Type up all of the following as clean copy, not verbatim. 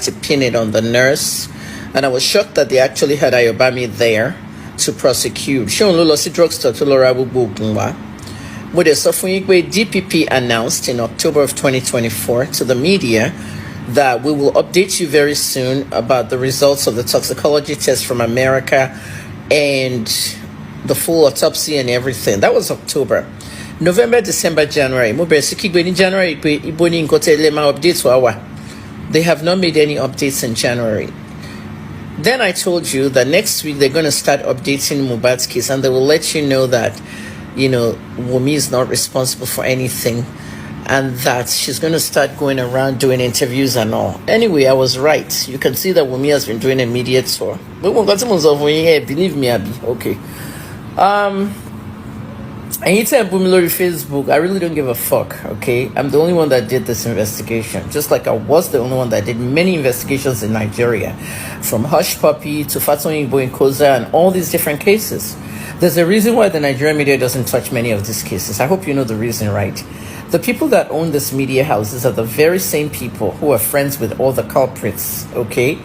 to pin it on the nurse. And I was shocked that they actually had Ayobami there to prosecute. She only lost the drugstore to Laura Bugunwa. With a DPP announced in October of 2024 to the media that we will update you very soon about the results of the toxicology test from America and the full autopsy and everything. That was October. November, December, January. They have not made any updates in January. Then I told you that next week they're going to start updating Mohbad's case, and they will let you know that, Wunmi is not responsible for anything, and that she's going to start going around doing interviews and all. Anyway, I was right. You can see that Wunmi has been doing a media tour. Believe me, Abby. Okay. Anytime Bumilori Facebook, I really don't give a fuck, okay? I'm the only one that did this investigation, just like I was the only one that did many investigations in Nigeria, from Hush Puppy to Faton Igbo in Koza and all these different cases. There's a reason why the Nigerian media doesn't touch many of these cases. I hope you know the reason, right? The people that own these media houses are the very same people who are friends with all the culprits, okay?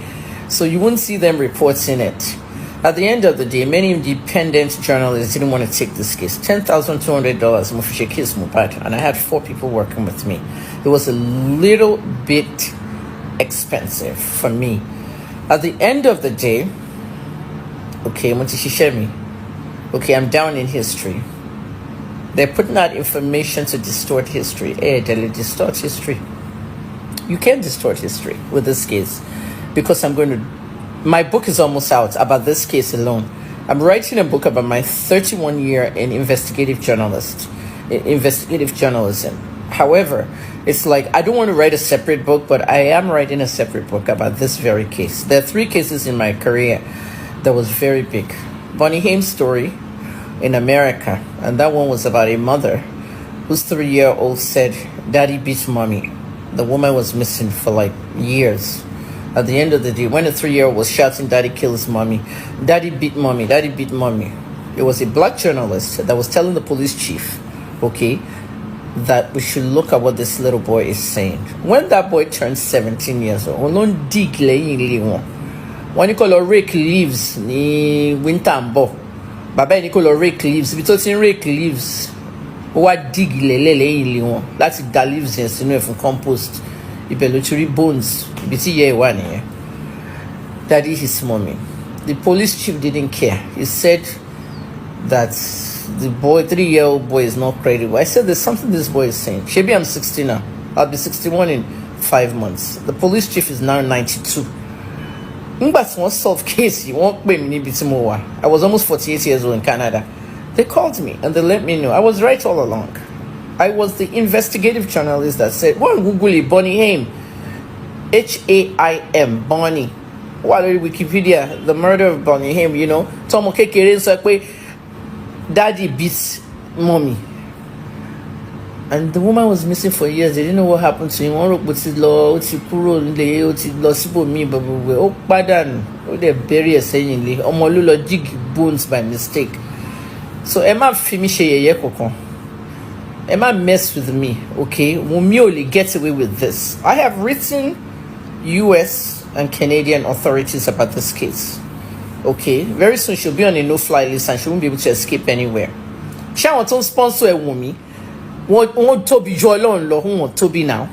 So you won't see them reporting it. At the end of the day, many independent journalists didn't want to take this case. $10,200 Mufishe case Mohbad, and I had 4 people working with me. It was a little bit expensive for me. At the end of the day, okay, I'm down in history. They're putting out information to distort history. They'll distort history. You can't distort history with this case, because my book is almost out about this case alone. I'm writing a book about my 31 year in investigative journalism. However, it's like I don't want to write a separate book, but I am writing a separate book about this very case. There are 3 cases in my career that was very big. Bonnie Haim's story in America, and that one was about a mother whose 3-year-old said, "Daddy beats mommy." The woman was missing for like years. At the end of the day, when the 3-year-old was shouting, "Daddy kills mommy, daddy beat mommy, daddy beat mommy," it was a black journalist that was telling the police chief, okay, that we should look at what this little boy is saying. When that boy turned 17 years old, when you call rake leaves, ni wintambo, baba ni call rake leaves, if it's rake leaves, what dig that's the leaves in compost. Bones, daddy his mommy. The police chief didn't care. He said that the 3-year-old boy is not credible. I said there's something this boy is saying. Maybe I'm 60 now. I'll be 61 in 5 months. The police chief is now 92. That's one solved case. I was almost 48 years old in Canada. They called me and they let me know I was right all along. I was the investigative journalist that said, "Well, Google it, Bonnie Haim, Haim, Bonnie. What Wikipedia, the murder of Bonnie Haim, Tomo Kekere Sakwe, daddy beats mommy." And the woman was missing for years. They didn't know what happened to him. They bury a saying, Omolulo jig bones by mistake. So Emma Fimishe Yekoko. Emma mess with me, okay? Wunmi only gets away with this. I have written US and Canadian authorities about this case, okay? Very soon she'll be on a no-fly list and she won't be able to escape anywhere. She wants to sponsor a Wunmi. Won't Toby Jolon lo who want Toby now.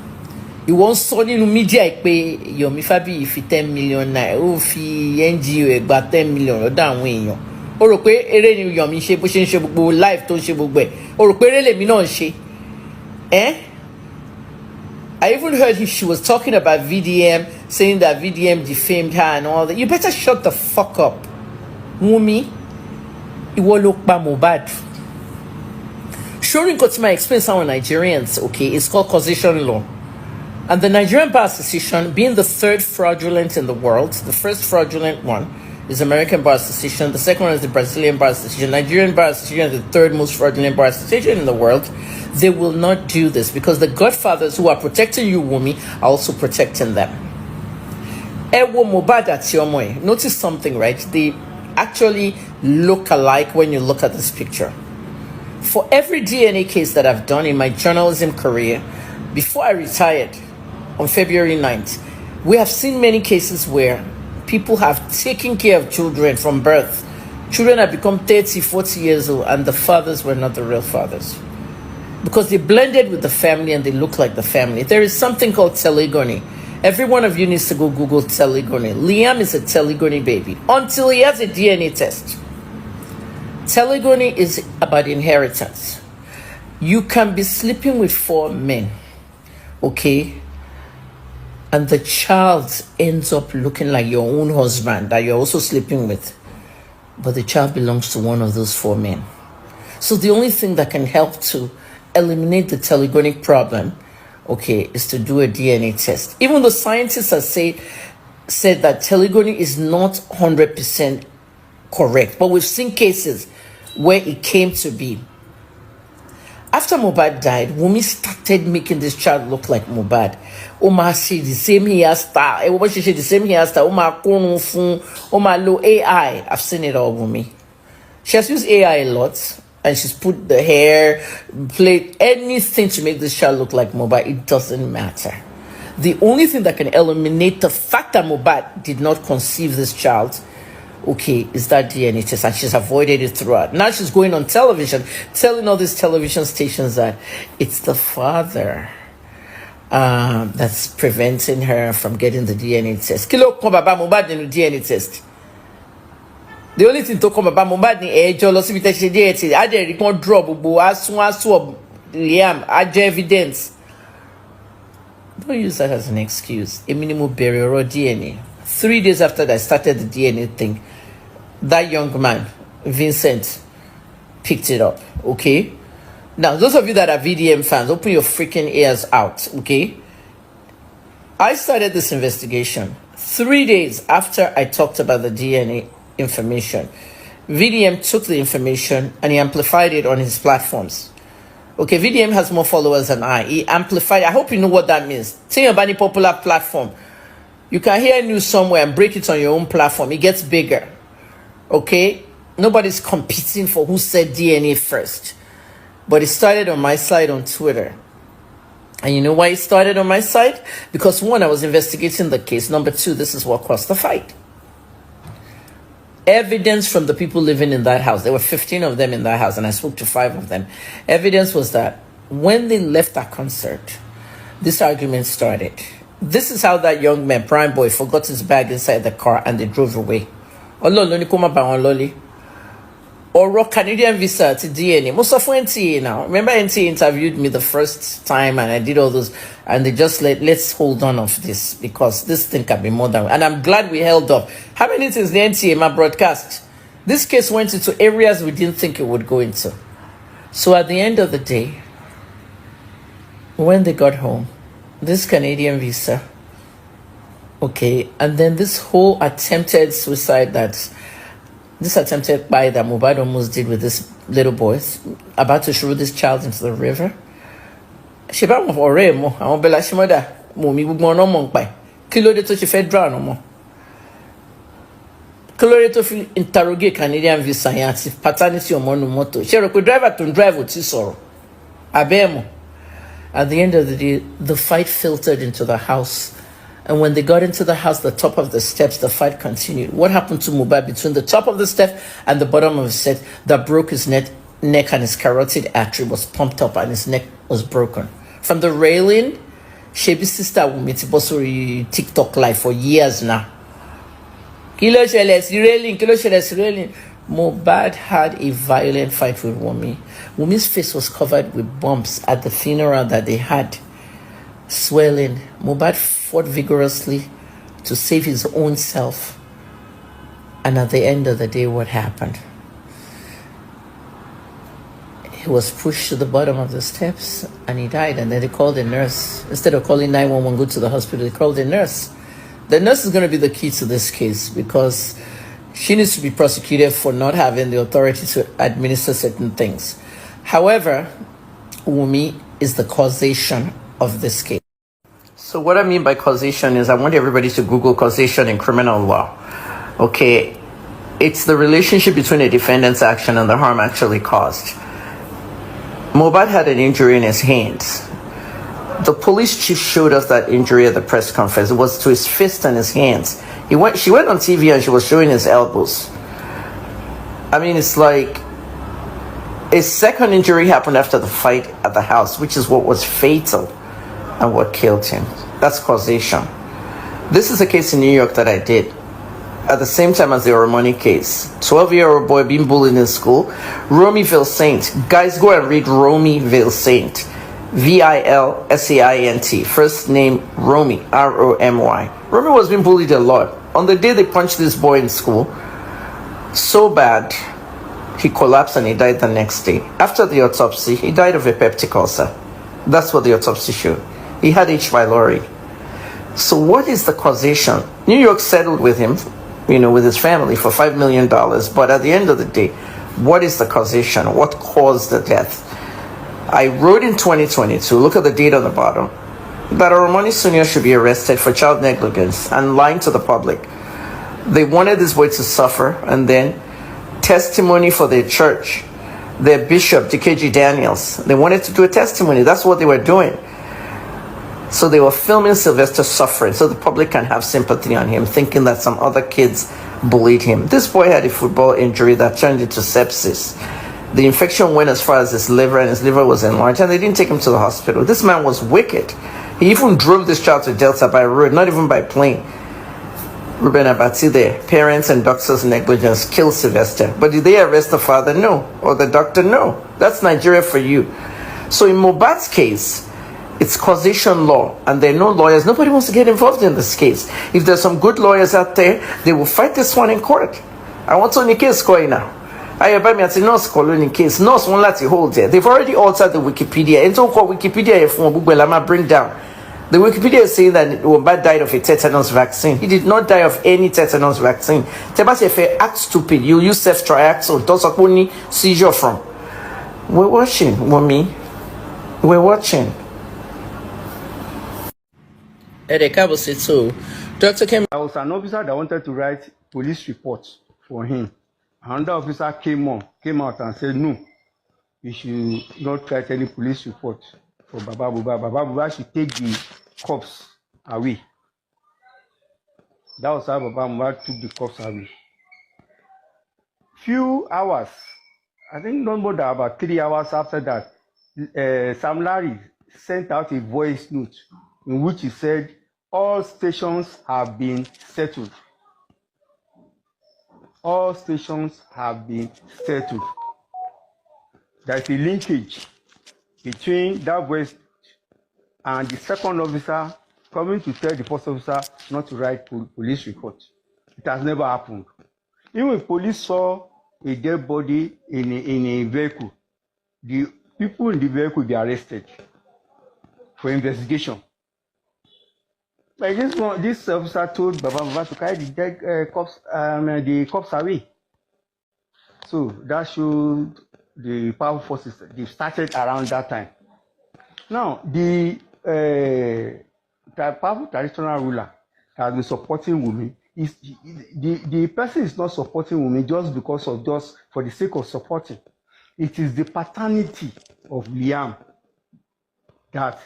You want Sony no media pay your mifabi if 10 million na o fi NGO about 10 million or down way. O rò pé eré ni Yomi ṣe bó ṣe ń ṣe gbogbo live tó ń ṣe gbogbo ẹ̀. O rò pé eré lèmi náà ṣe. I even heard she was talking about VDM, saying that VDM defamed her and all that. You better shut the fuck up. Wunmi, ìwọ ló pa Mohbad. Showing got to my explain some Nigerians, okay, it's called causation law. And the Nigerian Bar Association, being the 3rd fraudulent in the world, the first fraudulent one is American Bar Association, the second one is the Brazilian Bar Association, Nigerian Bar Association is the 3rd most fraudulent bar association in the world. They will not do this because the Godfathers who are protecting you, Wunmi, are also protecting them. Ewo Mohbad at Yomoy. Notice something, right? They actually look alike when you look at this picture. For every DNA case that I've done in my journalism career, before I retired on February 9th, We have seen many cases where people have taken care of children from birth. Children have become 30, 40 years old, and the fathers were not the real fathers, because they blended with the family and they look like the family. There is something called telegony. Every one of you needs to go Google telegony. Liam is a telegony baby until he has a DNA test. Telegony is about inheritance. You can be sleeping with 4 men, okay? And the child ends up looking like your own husband that you're also sleeping with. But the child belongs to one of those 4 men. So the only thing that can help to eliminate the telegonic problem, okay, is to do a DNA test. Even though scientists have said that telegony is not 100% correct, but we've seen cases where it came to be. After Mohbad died, Wunmi started making this child look like Mohbad. Oma she the same hairstyle. Everybody she the same hairstyle. Oma kono fun. Oma low AI. I've seen it all, Wunmi. She has used AI a lot, and she's put the hair, played anything to make this child look like Mohbad. It doesn't matter. The only thing that can eliminate the fact that Mohbad did not conceive this child, okay, is that DNA test, and she's avoided it throughout. Now she's going on television, telling all these television stations that it's the father that's preventing her from getting the DNA test. Kilo come about Mohbad in the DNA test. The only thing to come about Mohbad ni ejo lo sibi te se DNA. I dey report drop gbogbo asun Liam ajo evidence. Don't use that as an excuse. A minimum burial or DNA. 3 days after that, I started the DNA thing, that young man, Vincent, picked it up, okay? Now, those of you that are VDM fans, open your freaking ears out, okay? I started this investigation 3 days after I talked about the DNA information. VDM took the information and he amplified it on his platforms. Okay, VDM has more followers than I. He amplified. I hope you know what that means. Say about any popular platform. You can hear news somewhere and break it on your own platform. It gets bigger. Okay? Nobody's competing for who said DNA first. But it started on my side on Twitter. And you know why it started on my side? Because 1, I was investigating the case. Number 2, this is what caused the fight. Evidence from the people living in that house. There were 15 of them in that house, and I spoke to 5 of them. Evidence was that when they left that concert, this argument started. This is how that young man, Prime Boy, forgot his bag inside the car and they drove away. Or Canadian visa to DNA. Most of NTA now. Remember NTA interviewed me the first time and I did all those, and they just let's hold on of this because this thing can be more than. And I'm glad we held up. How many things the NTA my broadcast? This case went into areas we didn't think it would go into. So at the end of the day, when they got home, this Canadian visa, okay, and then this whole attempted suicide this attempted by that Mohbad almost did with this little boy, about to throw this child into the river. She bá wọn ọ̀rẹ́ mo, àwọn bella shimoda, mo mi gbogbo ọ̀nà mo npa. Kí ló dé tó ṣe fẹ́ drown ọmọ? Kí ló dé tó fi interrogate Canadian visa yẹn àti paternity ọmọ nu mọ́tò. Ṣé rò pé driver tó ń drive ò tí sọ̀rọ̀? Abẹ́ mo. At the end of the day, the fight filtered into the house. And when they got into the house, the top of the steps, the fight continued. What happened to Mohbad between the top of the step and the bottom of the step that broke his neck and his carotid artery was pumped up and his neck was broken? From the railing, Shebi's sister Wunmi ti bọ́ sórí TikTok live for years now. Kí ló ṣẹlẹ̀ sí railing, kí ló ṣẹlẹ̀ sí railing. Mohbad had a violent fight with Wunmi. Wunmi's face was covered with bumps at the funeral that they had. Swelling. Mohbad fought vigorously to save his own self. And at the end of the day, what happened? He was pushed to the bottom of the steps and he died. And then they called a nurse. Instead of calling 911, go to the hospital, they called a nurse. The nurse is going to be the key to this case because she needs to be prosecuted for not having the authority to administer certain things. However, Wunmi is the causation of this case. So what I mean by causation is I want everybody to Google causation in criminal law. Okay, it's the relationship between a defendant's action and the harm actually caused. Mohbad had an injury in his hands. The police chief showed us that injury at the press conference. It was to his fist and his hands. She went on TV and she was showing his elbows. I mean, it's like a second injury happened after the fight at the house, which is what was fatal and what killed him. That's causation. This is a case in New York that I did at the same time as the Oromoni case. 12-year-old boy being bullied in school. Romiville Saint. Guys, go and read Romiville Saint. Vilsaint. First name Romy. Romy. Romy was being bullied a lot. On the day they punched this boy in school, so bad, he collapsed and he died the next day. After the autopsy, he died of a peptic ulcer. That's what the autopsy showed. He had H. pylori. So what is the causation? New York settled with him, with his family for $5 million. But at the end of the day, what is the causation? What caused the death? I wrote in 2022, look at the date on the bottom, that Oromoni Sr. should be arrested for child negligence and lying to the public. They wanted this boy to suffer, and then testimony for their church, their bishop, DKG Daniels. They wanted to do a testimony. That's what they were doing. So they were filming Sylvester suffering so the public can have sympathy on him, thinking that some other kids bullied him. This boy had a football injury that turned into sepsis. The infection went as far as his liver, and his liver was enlarged, and they didn't take him to the hospital. This man was wicked. He even drove this child to Delta by road, not even by plane. Ruben Abati there, parents and doctors' negligence killed Sylvester. But did they arrest the father? No. Or the doctor? No. That's Nigeria for you. So in Mohbad's case, it's causation law, and there are no lawyers. Nobody wants to get involved in this case. If there's some good lawyers out there, they will fight this one in court. I want to case going now. I buy me at the nurse colony case. Nurse won't let you hold there. They've already altered the Wikipedia. And so called Wikipedia if bring down. The Wikipedia is saying that Mohbad died of a tetanus vaccine. He did not die of any tetanus vaccine. Tebas if you act stupid, you use self-triaxone. Don't only seizure from. We're watching, Wunmi. We're watching. Dr. Kim. I was an officer that wanted to write police reports for him. Another officer came out and said, no, you should not write any police report for Baba Buba. Baba Buba should take the cops away. That was how Baba Buba took the cops away. Few hours, I think not more than about 3 hours after that, Sam Larry sent out a voice note in which he said, all stations have been settled. All stations have been settled. There is a linkage between that voice and the second officer coming to tell the first officer not to write police report. It has never happened. Even if police saw a dead body in a vehicle, the people in the vehicle will be arrested for investigation. Like this officer told Baba to carry the dead cops away. So that showed the powerful forces. They started around that time. Now the powerful traditional ruler has been supporting Wunmi. The person is not supporting Wunmi just for the sake of supporting. It is the paternity of Liam that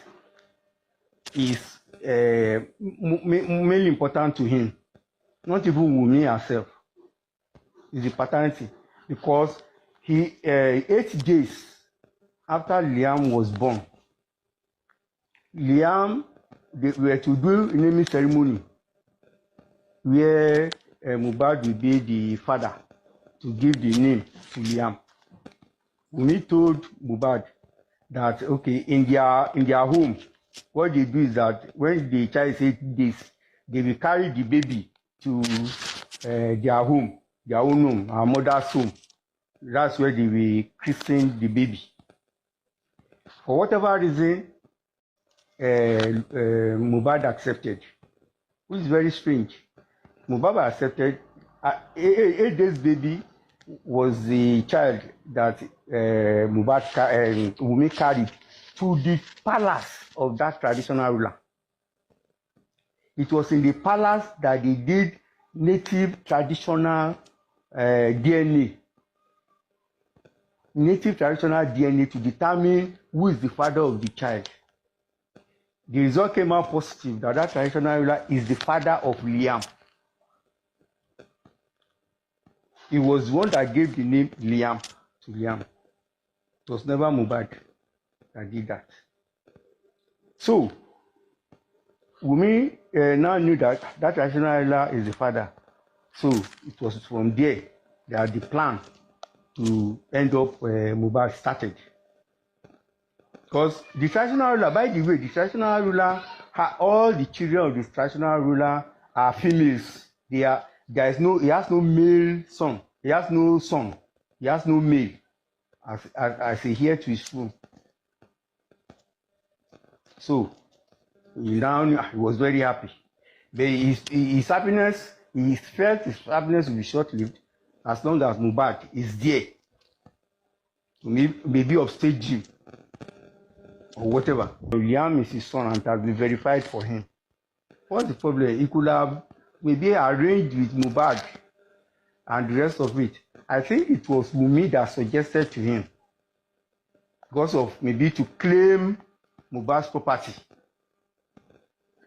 is mainly important to him, not even Wunmi herself. It's the paternity, because he 8 days after Liam was born, Liam, they were to do a naming ceremony where Mohbad will be the father to give the name to Liam. Wunmi told Mohbad that okay, in their home, what they do is that when the child is 8 days, they will carry the baby to their home, their own home, our mother's home. That's where they will christen the baby. For whatever reason, Mohbad accepted, which is very strange. Mohbad accepted. 8 days baby was the child that Wunmi carried to the palace of that traditional ruler. It was in the palace that they did native traditional DNA. Native traditional DNA to determine who is the father of the child. the result came out positive that that traditional ruler is the father of Liam. He was the one that gave the name Liam to Liam. It was never Mohbad that did that. So, Wunmi now knew that that traditional ruler is the father. So, it was from there that the plan to end up Mohbad started. Because the traditional ruler, by the way, the traditional ruler, all the children of the traditional ruler are females. He has no male son. He has no son. He has no male as a heir to his throne. So he was very happy. But his happiness, he felt his happiness will be short-lived as long as Mohbad is there. Maybe upstage him or whatever. Liam is his son and it has been verified for him. What's the problem? He could have maybe arranged with Mohbad and the rest of it. I think it was Wunmi that suggested to him because of maybe to claim Mohbad's property.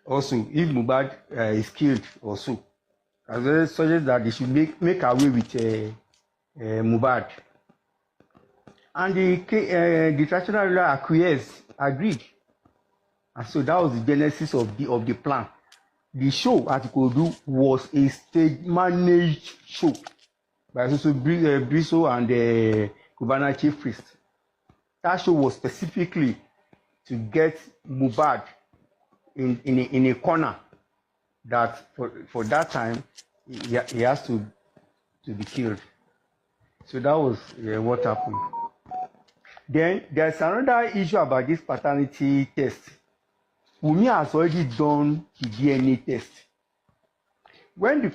Also, if Mohbad is killed also, as well suggests that they should make away with Mohbad. And the traditional ruler acquiesced, agreed. And so that was the genesis of the plan. The show at Ikodu was a stage managed show by Soso Briso and the Cubana chief priest. That show was specifically to get Mohbad in a corner that for that time he has to be killed. So that was what happened. Then there's another issue about this paternity test. Wunmi has already done the DNA test. When the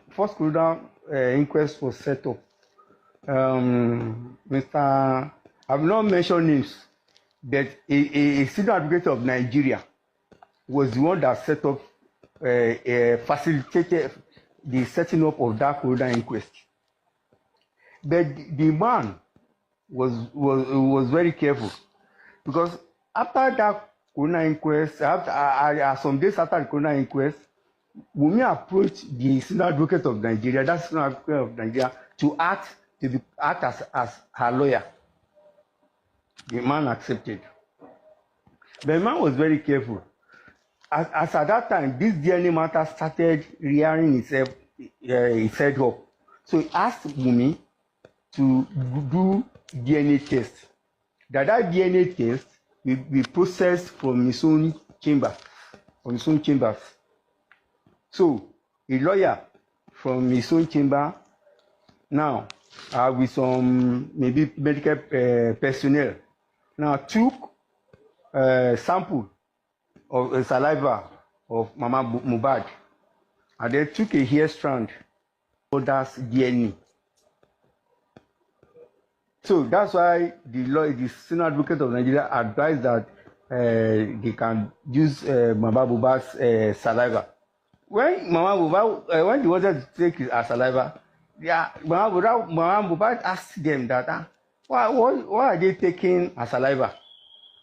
first coroner inquest was set up, I've not mentioned names, but a senior advocate of Nigeria was the one that set up, facilitated the setting up of that coroner inquest. But the man was very careful, because after that coroner inquest, some days after the coroner inquest, Wunmi approached the senior advocate of Nigeria, that senior advocate of Nigeria, to act as her lawyer. The man accepted. The man was very careful. As at that time, this DNA matter started rearing itself up. So he asked Wunmi to do DNA test. That DNA test will be processed from his own chambers. So a lawyer from his own chamber now with some maybe medical personnel now took sample of saliva of Mama Mohbad and then took a hair strand others DNA. So that's why the senior advocate of Nigeria advised that they can use Mama Mohbad's saliva. When when they wanted to take her saliva, Mama Mohbad asked them that why are they taking her saliva?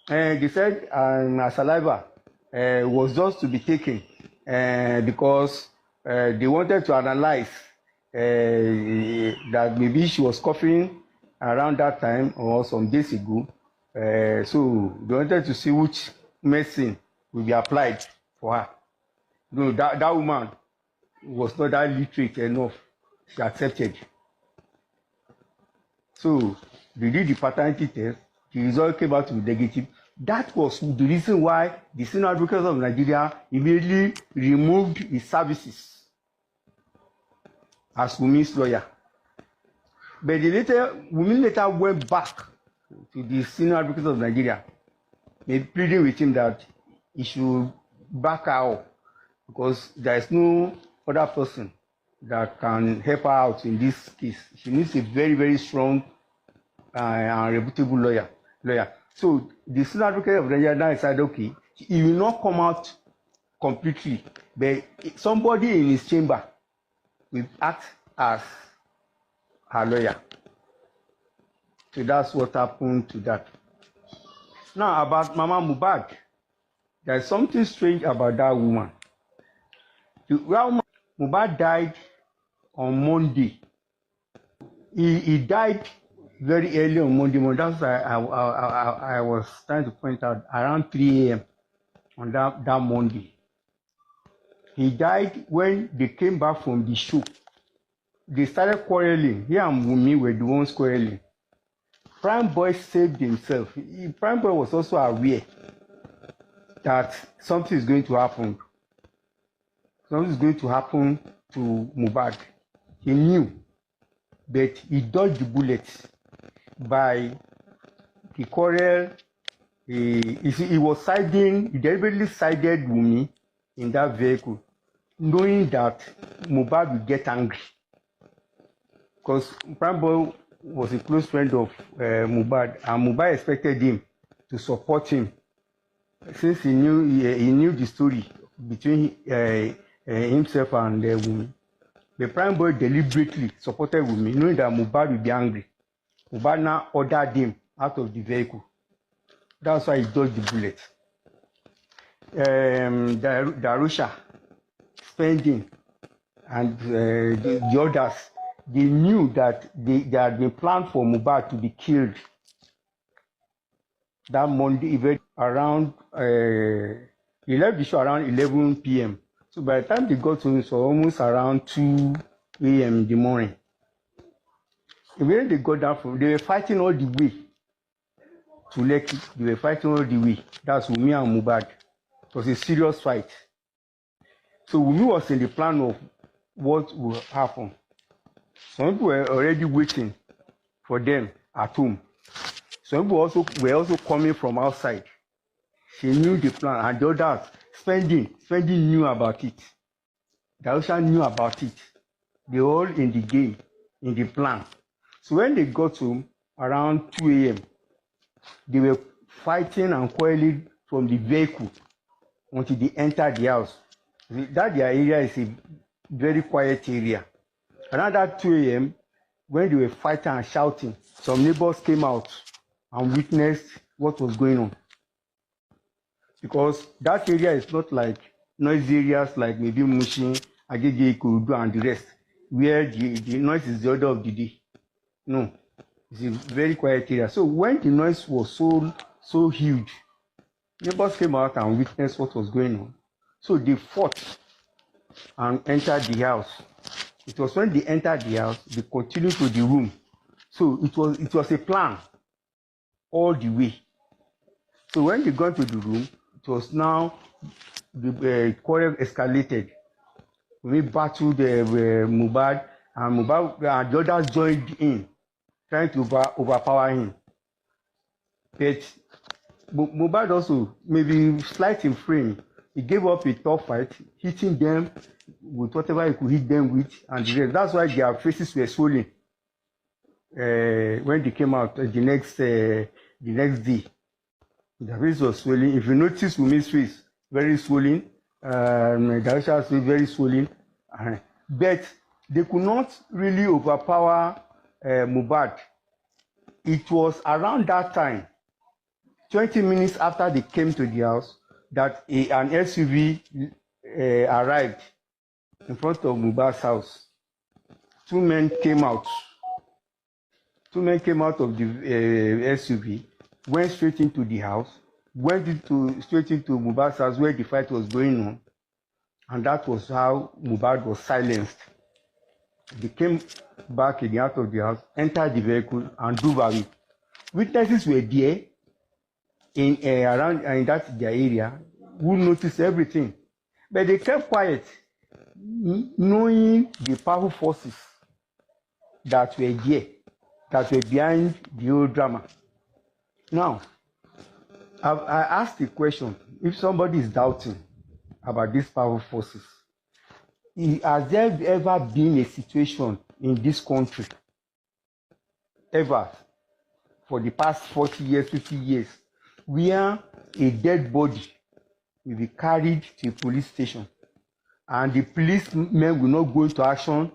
And they said her saliva was just to be taken because they wanted to analyze that maybe she was coughing around that time or some days ago. So they wanted to see which medicine will be applied for her. No, that woman was not that literate enough. She accepted. So they did the paternity test. The result came out to be negative. That was the reason why the senior advocate of Nigeria immediately removed his services as Wunmi's lawyer. But Wunmi later went back to the senior advocate of Nigeria, pleading with him that he should back her up because there is no other person that can help her out in this case. She needs a very, very strong and reputable lawyer. So the senior advocate of Nigeria now decided, okay, he will not come out completely, but somebody in his chamber will act as her lawyer. So that's what happened to that. Now about Mama Mohbad. There's something strange about that woman. Mohbad died on Monday. He died very early on Monday morning. That's why I was trying to point out around 3 a.m. on that Monday. He died when they came back from the show. They started quarreling. He and Wunmi were the ones quarreling. Prime Boy saved himself. Prime Boy was also aware that something is going to happen. Something is going to happen to Mohbad. He knew, but he dodged the bullets by the quarrel. He was siding, he deliberately sided Wunmi in that vehicle, knowing that Mohbad would get angry. Because Prime Boy was a close friend of Mohbad, and Mohbad expected him to support him, since he knew the story between himself and Wunmi. The Prime Boy deliberately supported Wunmi, knowing that Mohbad would be angry. Mohbad now ordered him out of the vehicle. That's why he dodged the bullet. Darusha, Spending, and the others, they knew that they had been planned for Mohbad to be killed that Monday event around, he left the show around 11 p.m. So by the time they got to him, it was almost around 2 a.m. in the morning. When they got down from, they were fighting all the way to Lekki. They were fighting all the way. That's Wunmi and Mohbad. It was a serious fight. So Wunmi was in the plan of what will happen. Some people were already waiting for them at home. Some people were also coming from outside. She knew the plan, and the others, Spending knew about it. Darusha knew about it. They were all in the game, in the plan. So when they got home around 2 a.m., they were fighting and quarreling from the vehicle until they entered the house. That their area is a very quiet area. Around that 2 a.m., when they were fighting and shouting, some neighbors came out and witnessed what was going on. Because that area is not like noisy areas like maybe Mushin, Agege, Ikurudu, and the rest, where the noise is the order of the day. No, it's a very quiet area. So when the noise was so huge, neighbors came out and witnessed what was going on. So they fought and entered the house. It was when they entered the house, they continued to the room. So it was a plan all the way. So when they got to the room, it was now the quarrel escalated. We battled Mohbad, and Mohbad and the others joined in, trying to overpower him. But Mohbad also, maybe slight in frame, he gave up a tough fight, hitting them with whatever he could hit them with, and the rest. That's why their faces were swollen when they came out the next day. The face was swollen. If you notice Wunmi's face, very swollen. Darusha's face, very swollen. But they could not really overpower Mohbad. It was around that time, 20 minutes after they came to the house, that an SUV arrived in front of Mohbad's house. Two men came out of the SUV, went straight into the house, straight into Mohbad's house where the fight was going on, and that was how Mohbad was silenced. They came back out of the house, entered the vehicle, and drove away. Witnesses were there around in their area who noticed everything, but they kept quiet, knowing the powerful forces that were there, that were behind the whole drama. Now, I asked the question, if somebody is doubting about these powerful forces, has there ever been a situation in this country, ever, for the past 40 years, 50 years, where a dead body will be carried to a police station and the policemen will not go into action,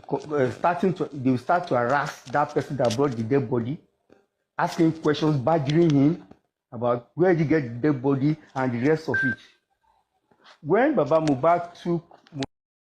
they will start to harass that person that brought the dead body, asking questions, badgering him, about where he get the dead body and the rest of it. When Baba Mohbad took